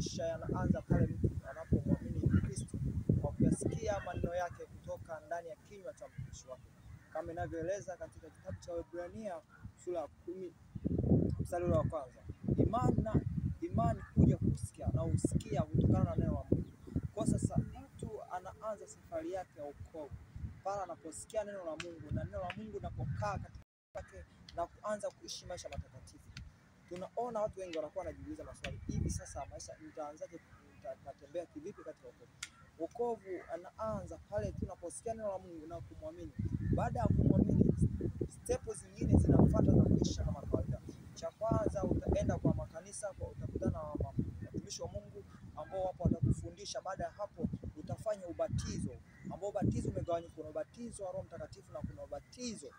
maisha yanaanza pale mtu anapomwamini Kristo kwa kuyasikia maneno yake kutoka ndani ya kinywa cha mtumishi wake, kama inavyoeleza katika kitabu cha Waebrania sura ya 10 mstari wa kwanza. Imani kuja kusikia na usikia kutokana na neno la Mungu. Kwa sasa mtu anaanza safari yake ya wokovu pale anaposikia neno la Mungu, na neno la Mungu linapokaa katika na kuanza kuishi maisha matakatifu. Tunaona watu wengi wanakuwa wanajiuliza maswali, hivi sasa maisha nitaanzaje, nitatembea kivipi katika wokovu? Wokovu anaanza pale tunaposikia neno la Mungu na kumwamini. Baada ya kumwamini, step zingine zinafuata za kuishi kama kawaida. Cha kwanza, utaenda kwa makanisa, utakutana na watumishi wa Mungu ambao wapo watakufundisha. Baada ya hapo utafanya ubatizo, ambao ubatizo umegawanyika, kuna ubatizo wa Roho Mtakatifu na kuna ubatizo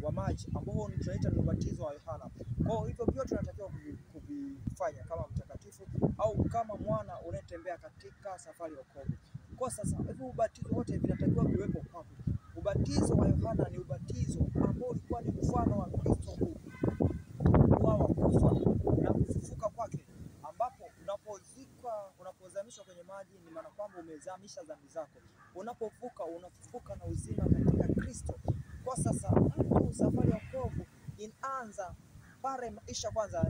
wa maji ambao tunaita ni ubatizo wa Yohana. Kwa hivyo vyote tunatakiwa kuvifanya kama mtakatifu au kama mwana unayetembea katika safari ya wokovu. Kwa sasa hivyo ubatizo wote vinatakiwa viwepo kwako. Ubatizo wa Yohana ni ubatizo ambao ulikuwa ni mfano wa Kristo wa kufa na kufufuka kwake, ambapo unapozamishwa kwenye maji ni maana kwamba umezamisha dhambi zako. Unapofufuka unafufuka na uzima katika Kristo. Kwa sasa mtu safari ya wokovu inaanza pale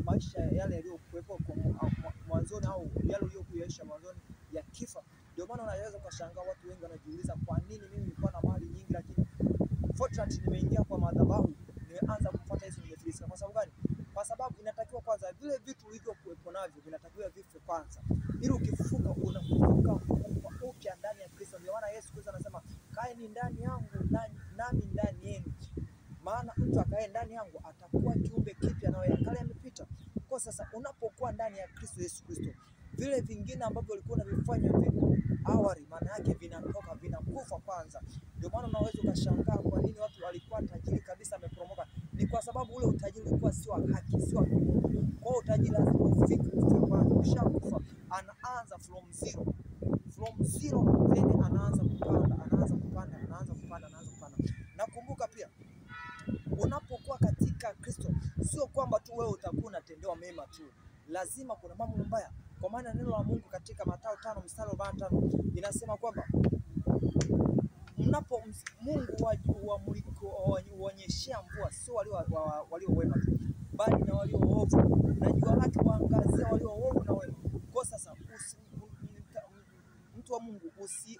maisha yale yaliyokuwepo mwanzoni au yale uliyokuishi mwanzoni ya kifo. Ndio maana unaweza kushangaa watu wengi wanajiuliza, kwa nini mimi nilikuwa na mali nyingi lakini fortunately nimeingia kwa madhabahu, nimeanza kufuata Yesu, nimefilisika. Kwa sababu gani? Kwa sababu inatakiwa kwanza vile vitu ulivyokuwepo navyo vinatakiwa vife kwanza, ili ukifufuka unafufuka upya ndani ya Kristo. Ndio maana Yesu Kristo anasema, kaeni ndani yangu nami ndani yenu, maana mtu akae ndani yangu atakuwa kiumbe kipya, nayo ya kale yamepita. Kwa sasa unapokuwa ndani ya Kristo Yesu Kristo, vile vingine ambavyo ulikuwa unavifanya vipo awali, maana yake vinatoka, vinakufa kwanza. Ndio maana unaweza ukashangaa kwa nini watu walikuwa tajiri kabisa ameporomoka. Ni kwa sababu ule utajiri ulikuwa sio wa haki, sio wa Mungu. Kwa hiyo utajiri lazima ufike kwanza. Ukishakufa anaanza from zero, then anaanza kupanda. Nakumbuka pia unapokuwa katika Kristo, sio kwamba tu wewe utakuwa unatendewa mema tu, lazima kuna mambo mabaya. Kwa maana neno la Mungu katika Mathayo 5 mstari wa 5 inasema kwamba mnapo Mungu huonyeshea mvua sio walio wema tu, bali na walio waovu, na jua lake huangazia walio waovu na wema. Kwa sasa mtu wa Mungu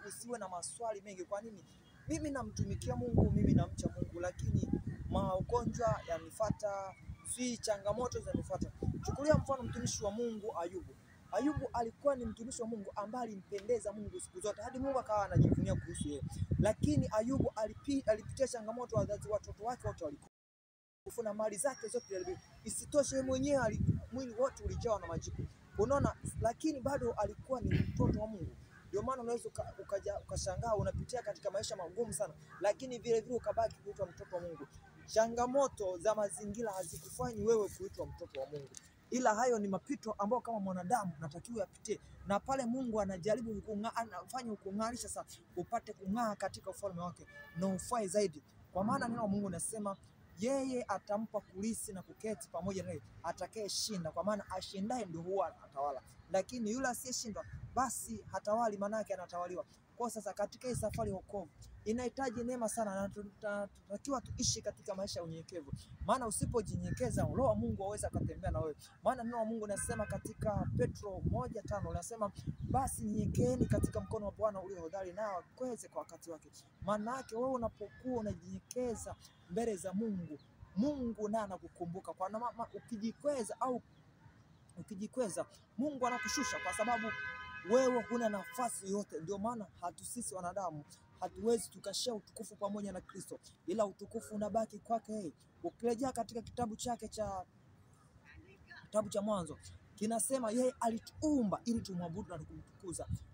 usiwe na maswali mengi. Kwa nini mimi namtumikia Mungu, mimi namcha Mungu, lakini magonjwa yanifuata, si changamoto zanifuata? Chukulia mfano mtumishi wa Mungu Ayubu. Ayubu alikuwa ni mtumishi wa Mungu ambaye alimpendeza Mungu siku zote, hadi Mungu akawa anajivunia kuhusu yeye. Lakini Ayubu alipitia changamoto, watoto wake wote walikufa na mali zake zote. Isitoshe mwenyewe mwili wote ulijawa na majipu. Unaona, lakini bado alikuwa ni mtoto wa Mungu. Ndio maana unaweza ukashangaa unapitia katika maisha magumu sana, lakini vile vile ukabaki kuitwa mtoto wa Mungu. Changamoto za mazingira hazikufanyi wewe kuitwa mtoto wa Mungu, ila hayo ni mapito ambayo kama mwanadamu natakiwa yapitie, na pale Mungu anajaribu anafanya ukung'arisha sasa upate kung'aa katika ufalme wake na ufae zaidi. Kwa maana neno la Mungu nasema yeye atampa kulisi na kuketi pamoja naye atakayeshinda, kwa maana ashindaye ndio huwa atawala, lakini yule asiyeshindwa basi hatawali, maana yake anatawaliwa. Kwa sasa katika hii safari ya wokovu inahitaji neema sana, na tunatakiwa tuishi katika maisha ya unyenyekevu. Maana usipojinyenyekeza, Roho wa Mungu hawezi kutembea na wewe. Maana neno la Mungu nasema katika Petro 1:5 nasema, basi nyenyekeeni katika mkono wa Bwana ulio hodari, na akweze kwa wakati wake. Maana yake wewe unapokuwa unajinyenyekeza mbele za Mungu, Mungu naye anakukumbuka. Kwa maana ukijikweza Mungu anakushusha, kwa sababu wewe huna nafasi yote. Ndio maana sisi wanadamu hatuwezi tukashare utukufu pamoja na Kristo, ila utukufu unabaki kwake yeye. Ukirejea katika kitabu cha Mwanzo kinasema yeye alituumba ili tumwabudu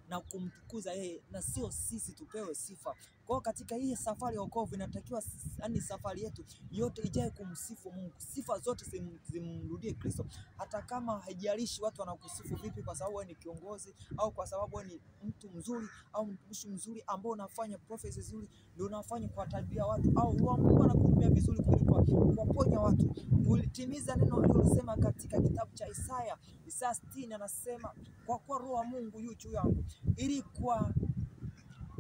na kumtukuza yeye, na sio sisi tupewe sifa. Kwa katika hii safari ya wokovu inatakiwa yani safari yetu yote ijae kumsifu Mungu. Sifa zote zimrudie Kristo. Hata kama haijalishi watu wanakusifu vipi, kwa sababu wewe ni kiongozi au kwa sababu wewe ni mtu mzuri au mtumishi mzuri ambao unafanya prophecy nzuri, ndio unafanya kwa tabia watu, au Mungu anakutumia vizuri kuwaponya watu, kulitimiza neno alilosema katika kitabu cha Isaya 60, anasema kwa kuwa Roho wa Mungu yu juu yangu, ili kwa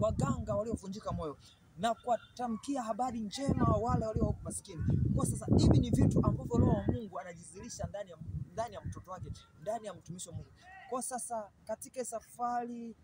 waganga waliovunjika moyo na kuwatamkia habari njema wale walio maskini. Kwa sasa hivi ni vitu ambavyo Roho wa Mungu anajizilisha ndani ya mtoto wake, ndani ya mtumishi wa Mungu. Kwa sasa katika safari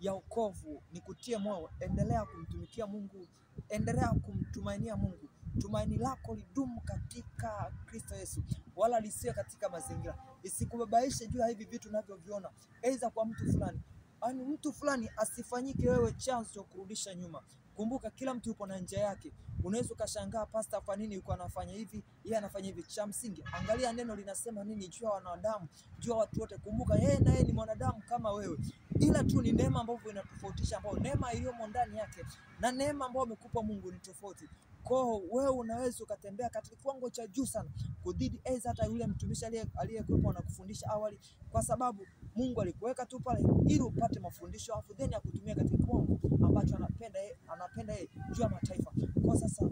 ya wokovu ni kutie moyo, endelea kumtumikia Mungu, endelea kumtumainia Mungu. Tumaini lako lidumu katika Kristo Yesu, wala lisiwe katika mazingira. Isikubabaishe juu ya hivi vitu unavyoviona, aidha kwa mtu fulani. Yaani mtu fulani asifanyike wewe chanzo cha kurudisha nyuma. Kumbuka kila mtu yupo na njia yake. Unaweza ukashangaa pastor kwa nini yuko anafanya hivi, yeye anafanya hivi. Cha msingi angalia neno linasema nini juu ya wanadamu, juu ya watu wote. Kumbuka yeye na yeye ni mwanadamu kama wewe, ila tu ni neema ambayo inatofautisha, ambayo neema iliyomo ndani yake na neema ambayo amekupa Mungu ni tofauti. Kwa wewe unaweza ukatembea katika kiwango cha juu sana kudhidi hata yule mtumishi aliyekuwa anakufundisha awali, kwa sababu Mungu alikuweka tu pale ili upate mafundisho, afu then akutumia katika kiwango ambacho anapenda yeye juu ya mataifa. Kwa sasa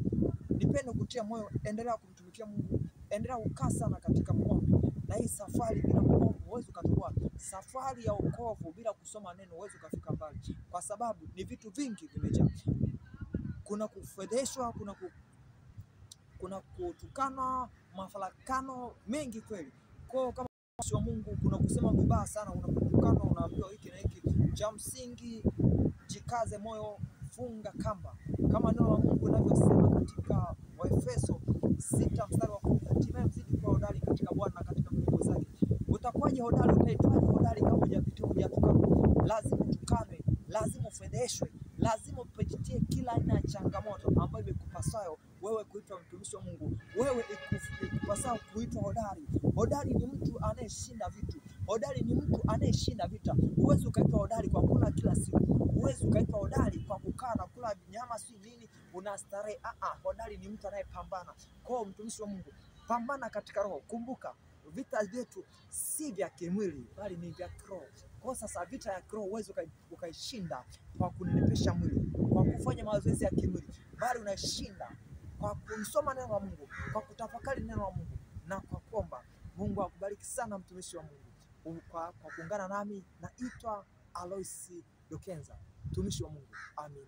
nipende kutia moyo, endelea kumtumikia Mungu, endelea kukaa sana katika maombi, na hii safari bila maombi huwezi ukatoboa. Safari ya wokovu bila kusoma neno huwezi ukafika mbali, kwa sababu ni vitu vingi vimejaa. Kuna kufedheshwa, kuna kutukana, mafarakano mengi kweli. Kwa kama wa Mungu kuna kusema vibaya sana, unapotukana unaambiwa hiki na hiki. Cha msingi jikaze moyo, funga kamba kama neno la Mungu linavyosema katika Waefeso 6:10, hatimaye mzidi kuwa hodari katika Bwana na katika nguvu zake. Utakuwaje hodari? Utaitwaje hodari kama hujatukana? Lazima utukanwe, lazima ufedheshwe, lazima upitie kila aina ya changamoto ambayo imekupasayo wewe kuitwa mtumishi wa Mungu. Wewe ikupasao kuitwa hodari. Hodari ni mtu anayeshinda vitu. Hodari ni mtu anayeshinda vita. Huwezi ukaitwa hodari kwa kula kila siku. Huwezi ukaitwa hodari kwa kukaa na kula nyama si nini unastarehe. Hodari ni mtu anayepambana. Kwa mtumishi wa Mungu, pambana katika roho. Kumbuka vita vyetu si vya kimwili bali ni vya kiroho. Kwa sasa vita ya kiroho huwezi ukaishinda kwa kunenepesha mwili, kwa kufanya mazoezi ya kimwili, bali unaishinda kwa kusoma neno la Mungu, kwa kutafakari neno la Mungu na kwa kuomba. Mungu akubariki sana mtumishi wa Mungu kwa kuungana nami. Naitwa Alois Lukenza, mtumishi wa Mungu. Amina.